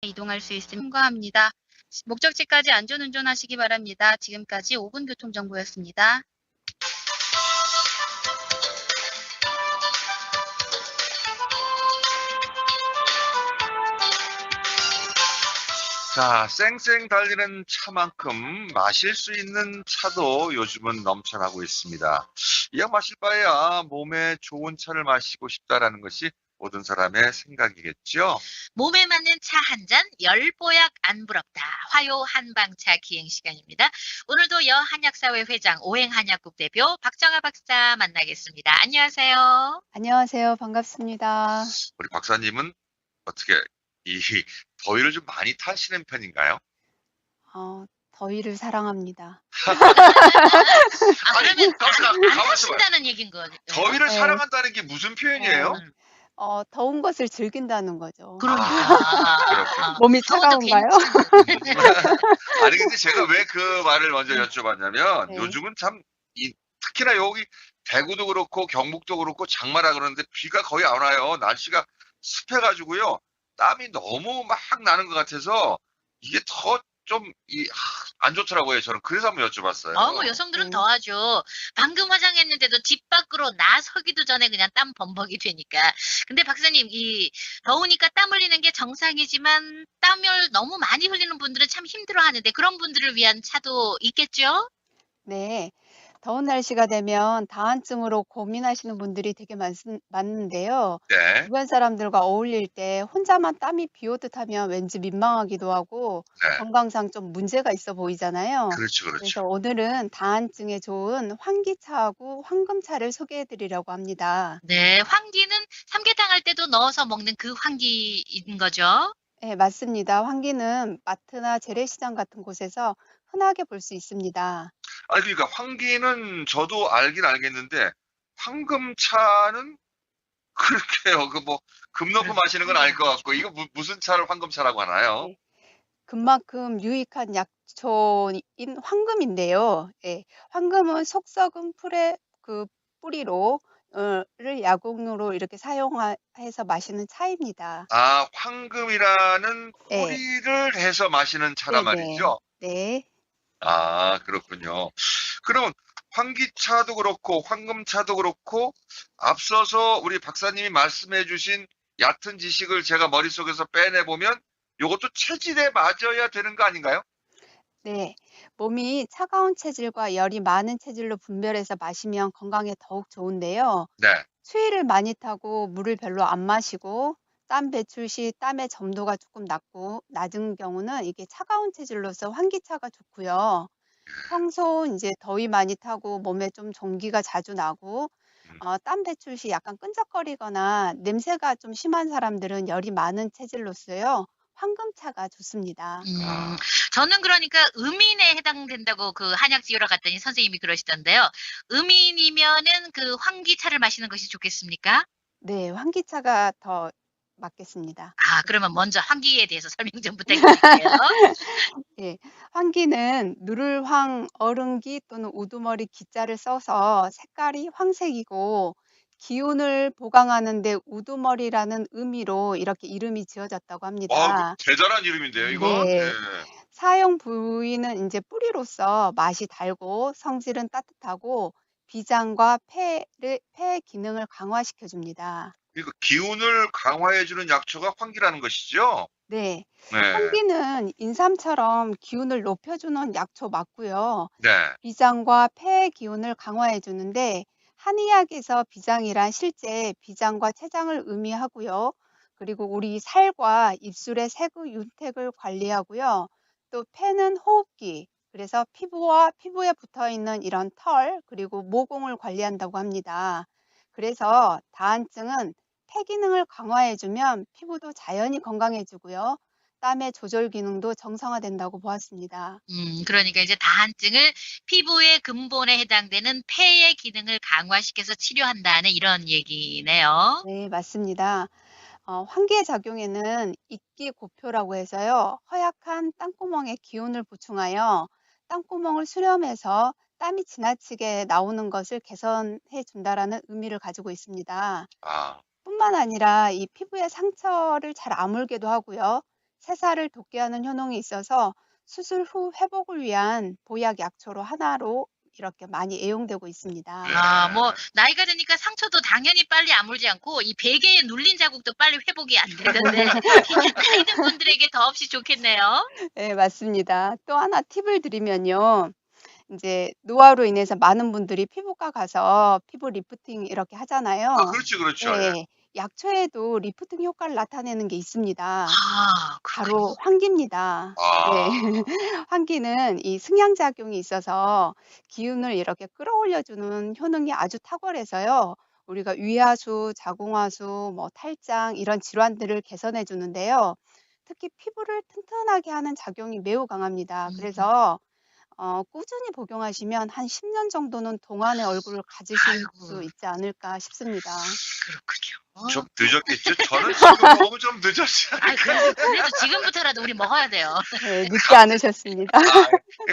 이동할 수 있음을 통과합니다. 목적지까지 안전운전하시기 바랍니다. 지금까지 5분 교통정보였습니다. 자, 쌩쌩 달리는 차만큼 마실 수 있는 차도 요즘은 넘쳐나고 있습니다. 이왕 마실 바에야 몸에 좋은 차를 마시고 싶다라는 것이 모든 사람의 생각이겠죠. 몸에 맞는 차 한 잔, 열 뽀약 안 부럽다. 화요 한방차 기행 시간입니다. 오늘도 여한약사회 회장, 오행한약국 대표 박정아 박사 만나겠습니다. 안녕하세요. 안녕하세요. 반갑습니다. 우리 박사님은 어떻게 이 더위를 좀 많이 타시는 편인가요? 더위를 사랑합니다. 아니, 그러면 가만있어 안 봐요. 하신다는 얘기인 거예요. 더위를 네. 사랑한다는 게 무슨 표현이에요? 네. 더운 것을 즐긴다는 거죠. 그러니까. 그렇군요. 몸이 더워도 차가운가요? 아니, 근데 제가 왜 그 말을 먼저 여쭤봤냐면, 네. 요즘은 참, 특히나 여기 대구도 그렇고 경북도 그렇고 장마라 그러는데 비가 거의 안 와요. 날씨가 습해가지고요. 땀이 너무 막 나는 것 같아서 이게 더 좀, 안 좋더라고요. 저는 그래서 한번 여쭤봤어요. 뭐 여성들은 네. 더하죠. 방금 화장했는데도 집 밖으로 나서기도 전에 그냥 땀 범벅이 되니까. 근데 박사님, 이 더우니까 땀 흘리는 게 정상이지만 땀을 너무 많이 흘리는 분들은 참 힘들어 하는데 그런 분들을 위한 차도 있겠죠? 네. 더운 날씨가 되면 다한증으로 고민하시는 분들이 되게 많은데요. 네, 주변 사람들과 어울릴 때 혼자만 땀이 비오듯 하면 왠지 민망하기도 하고 네. 건강상 좀 문제가 있어 보이잖아요. 그렇죠, 그래서 그렇죠. 오늘은 다한증에 좋은 환기차하고 황금차를 소개해 드리려고 합니다. 네, 환기는 삼계탕 할 때도 넣어서 먹는 그 환기인 거죠? 네, 맞습니다. 환기는 마트나 재래시장 같은 곳에서 흔하게 볼 수 있습니다. 아니, 그러니까 황기는 저도 알긴 알겠는데, 황금차는 그렇게요. 그 뭐, 금 넣고 마시는 건 알 것 같고, 이거 무슨 차를 황금차라고 하나요? 네. 금만큼 유익한 약초인 황금인데요. 예. 황금은 속썩은 풀의 그 뿌리로 를 약용으로 이렇게 해서 마시는 차입니다. 아, 황금이라는 예. 뿌리를 해서 마시는 차란 네네. 말이죠? 네. 아, 그렇군요. 그러면 황기차도 그렇고, 황금차도 그렇고, 앞서서 우리 박사님이 말씀해 주신 얕은 지식을 제가 머릿속에서 빼내보면, 요것도 체질에 맞아야 되는 거 아닌가요? 네. 몸이 차가운 체질과 열이 많은 체질로 분별해서 마시면 건강에 더욱 좋은데요. 네. 추위를 많이 타고 물을 별로 안 마시고 땀 배출 시 땀의 점도가 조금 낮은 경우는 이게 차가운 체질로서 환기차가 좋고요. 평소 이제 더위 많이 타고 몸에 좀 전기가 자주 나고 음. 땀 배출 시 약간 끈적거리거나 냄새가 좀 심한 사람들은 열이 많은 체질로서요. 황금차가 좋습니다. 아. 저는 그러니까 음인에 해당된다고 그 한약 지으러 갔더니 선생님이 그러시던데요. 음인이면은 그 환기차를 마시는 것이 좋겠습니까? 네, 환기차가 더 맞겠습니다. 그러면 먼저 환기에 대해서 설명 좀 부탁드릴게요. 예. 환기는 누를 황, 어른기 또는 우두머리 기자를 써서 색깔이 황색이고 기운을 보강하는 데 우두머리라는 의미로 이렇게 이름이 지어졌다고 그 합니다. 대단한 이름인데요, 이건? 네. 예. 사용 부위는 이제 뿌리로서 맛이 달고 성질은 따뜻하고 비장과 폐의 기능을 강화시켜 줍니다. 그러니까 기운을 강화해 주는 약초가 황기라는 것이죠? 네. 네. 환기는 인삼처럼 기운을 높여주는 약초 맞고요. 네. 비장과 폐의 기운을 강화해 주는데 한의학에서 비장이란 실제 비장과 췌장을 의미하고요. 그리고 우리 살과 입술의 세구 윤택을 관리하고요. 또 폐는 호흡기, 그래서 피부에 붙어 있는 이런 털, 그리고 모공을 관리한다고 합니다. 그래서 다한증은 폐 기능을 강화해 주면 피부도 자연히 건강해지고요. 땀의 조절 기능도 정상화된다고 보았습니다. 그러니까 이제 다한증을 피부의 근본에 해당되는 폐의 기능을 강화시켜서 치료한다는 이런 얘기네요. 네, 맞습니다. 환기의 작용에는 이끼고표라고 해서요. 허약한 땅구멍에 기운을 보충하여 땅구멍을 수렴해서 땀이 지나치게 나오는 것을 개선해 준다라는 의미를 가지고 있습니다. 아. 뿐만 아니라 이 피부에 상처를 잘 아물게도 하고요. 세사를 돋게 하는 효능이 있어서 수술 후 회복을 위한 보약 약초로 하나로 이렇게 많이 애용되고 있습니다. 아, 뭐 나이가 드니까 상처도 당연히 빨리 아물지 않고 이 베개에 눌린 자국도 빨리 회복이 안 되는데 이게 나이 든 분들에게 더없이 좋겠네요. 네, 맞습니다. 또 하나 팁을 드리면요. 이제 노화로 인해서 많은 분들이 피부과 가서 피부 리프팅 이렇게 아, 하잖아요. 그렇죠, 그렇죠. 예. 예. 약초에도 리프팅 효과를 나타내는 게 있습니다. 아, 그렇군요. 바로 환기입니다. 네. 아, 환기는 이 승향작용이 있어서 기운을 이렇게 끌어올려 주는 효능이 아주 탁월해서요. 우리가 위하수, 자궁하수, 뭐 탈장 이런 질환들을 개선해 주는데요. 특히 피부를 튼튼하게 하는 작용이 매우 강합니다. 음, 그래서 꾸준히 복용하시면 한 10년 정도는 동안의 얼굴을 가지실 수 아이고, 있지 않을까 싶습니다. 그렇군요. 좀 늦었겠죠? 저는 지금 먹으면 좀 늦었지 아, 그래도 지금부터라도 우리 먹어야 돼요. 네, 늦지 않으셨습니다.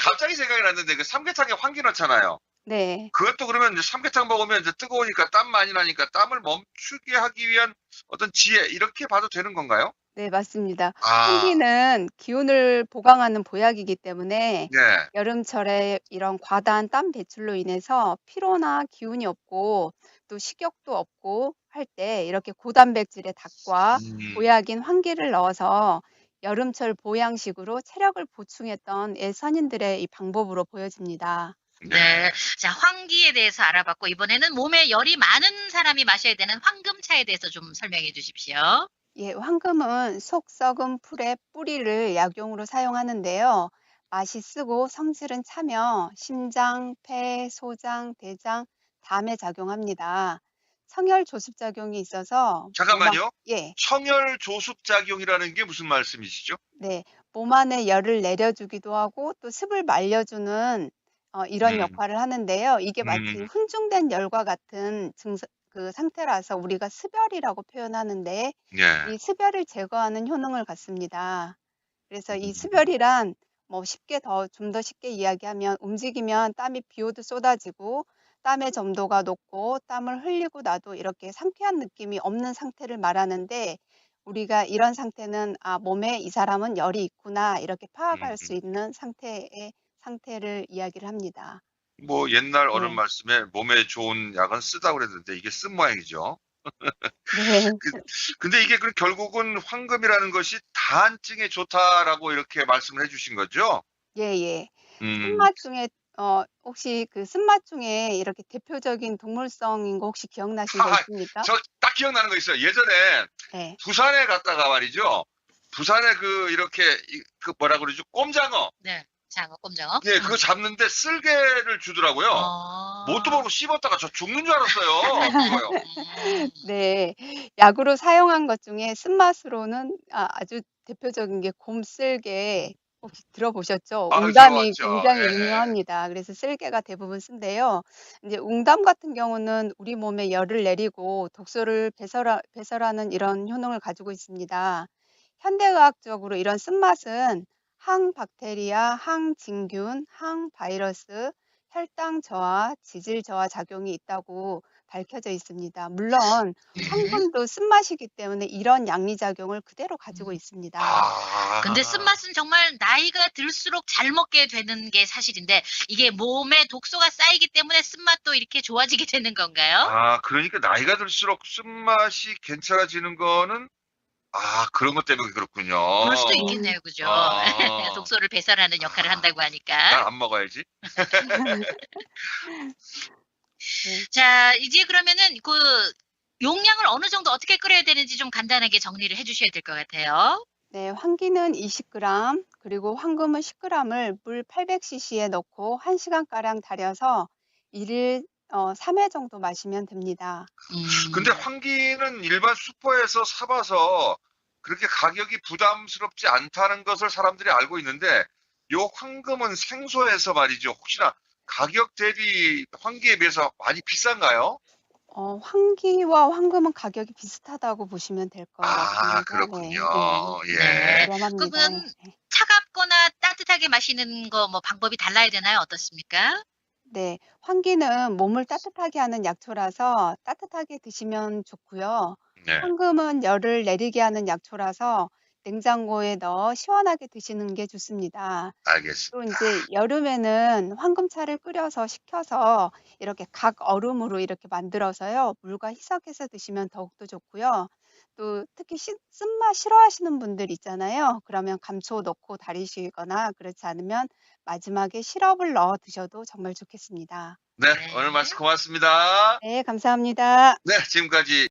갑자기 생각이 났는데 그 삼계탕에 환기 넣잖아요. 네. 그것도 그러면 이제 삼계탕 먹으면 이제 뜨거우니까 땀 많이 나니까 땀을 멈추게 하기 위한 어떤 지혜 이렇게 봐도 되는 건가요? 네, 맞습니다. 아, 환기는 기운을 보강하는 보약이기 때문에 네. 여름철에 이런 과다한 땀 배출로 인해서 피로나 기운이 없고 또 식욕도 없고 할 때 이렇게 고단백질의 닭과 보약인 환기를 넣어서 여름철 보양식으로 체력을 보충했던 선인들의 이 방법으로 보여집니다. 네. 네. 자, 환기에 대해서 알아봤고 이번에는 몸에 열이 많은 사람이 마셔야 되는 황금차에 대해서 좀 설명해 주십시오. 예, 황금은 속 썩은 풀의 뿌리를 약용으로 사용하는데요. 맛이 쓰고 성질은 차며 심장, 폐, 소장, 대장, 담에 작용합니다. 청열 조습 작용이 있어서 잠깐만요. 예, 청열 조숙 작용이라는 게 무슨 말씀이시죠? 네, 몸 안에 열을 내려주기도 하고 또 습을 말려주는 이런 음, 역할을 하는데요. 이게 마치 음, 훈중된 열과 같은 그 상태라서 우리가 습열이라고 표현하는데 예. 이 습열을 제거하는 효능을 갖습니다. 그래서 이 음, 습열이란 뭐 쉽게 좀 더 쉽게 이야기하면 움직이면 땀이 비오듯 쏟아지고 땀의 점도가 높고 땀을 흘리고 나도 이렇게 상쾌한 느낌이 없는 상태를 말하는데 우리가 이런 상태는 몸에 이 사람은 열이 있구나 이렇게 파악할 수 음. 있는 상태를 이야기를 합니다. 뭐 옛날 어른 네. 말씀에 몸에 좋은 약은 쓰다고 그랬는데 이게 쓴 모양이죠. 네. 그, 근데 이게 결국은 황금이라는 것이 다한증에 좋다라고 이렇게 말씀을 해주신 거죠? 예, 예. 음, 쓴맛 중에 혹시 그 쓴맛 중에 이렇게 대표적인 동물성인 거 혹시 기억나신 거 하하, 있습니까? 저 딱 기억나는 거 있어요. 예전에 네. 부산에 갔다가 말이죠. 부산에 이렇게 뭐라 그러죠? 꼼장어. 네. 장어, 꼼장어. 예, 그거 잡는데 쓸개를 주더라고요. 뭣도 모르고 씹었다가 저 죽는 줄 알았어요. 그거요. 네. 약으로 사용한 것 중에 쓴맛으로는 아주 대표적인 게 곰쓸개 혹시 들어보셨죠? 아, 웅담이 들어봤죠. 굉장히 예. 유명합니다. 그래서 쓸개가 대부분 쓴데요. 이제 웅담 같은 경우는 우리 몸에 열을 내리고 독소를 배설하는 이런 효능을 가지고 있습니다. 현대의학적으로 이런 쓴맛은 항박테리아, 항진균, 항바이러스, 혈당 저하, 지질 저하 작용이 있다고 밝혀져 있습니다. 물론 네. 황금도 쓴맛이기 때문에 이런 양리작용을 그대로 가지고 음. 있습니다. 근데 아, 쓴맛은 정말 나이가 들수록 잘 먹게 되는 게 사실인데 이게 몸에 독소가 쌓이기 때문에 쓴맛도 이렇게 좋아지게 되는 건가요? 그러니까 나이가 들수록 쓴맛이 괜찮아지는 거는, 그런 것 때문에 그렇군요. 그럴 수도 음, 있겠네요. 그죠? 아, 독소를 배설하는 역할을 한다고 난 하니까. 안 먹어야지. 네. 자, 이제 그러면은 용량을 어느 정도 어떻게 끓여야 되는지 좀 간단하게 정리를 해 주셔야 될 것 같아요. 네, 황기는 20g, 그리고 황금은 10g을 물 800cc에 넣고 1시간가량 달여서 1일 3회 정도 마시면 됩니다. 근데 음. 환기는 일반 슈퍼에서 사봐서 그렇게 가격이 부담스럽지 않다는 것을 사람들이 알고 있는데, 요 황금은 생소해서 말이죠. 혹시나 가격 대비 환기에 비해서 많이 비싼가요? 황기와 황금은 가격이 비슷하다고 보시면 될 것 같습니다. 그렇군요. 네, 네. 네. 저렴합니다. 그러면 차갑거나 따뜻하게 마시는 거 뭐 방법이 달라야 되나요? 어떻습니까? 네, 황기는 몸을 따뜻하게 하는 약초라서 따뜻하게 드시면 좋고요. 네. 황금은 열을 내리게 하는 약초라서 냉장고에 넣어 시원하게 드시는 게 좋습니다. 또 알겠습니다. 이제 여름에는 황금차를 끓여서 식혀서 이렇게 각 얼음으로 이렇게 만들어서요. 물과 희석해서 드시면 더욱더 좋고요. 또 특히 쓴맛 싫어하시는 분들 있잖아요. 그러면 감초 넣고 달이시거나 그렇지 않으면 마지막에 시럽을 넣어 드셔도 정말 좋겠습니다. 네, 네. 오늘 말씀 고맙습니다. 네, 감사합니다. 네, 지금까지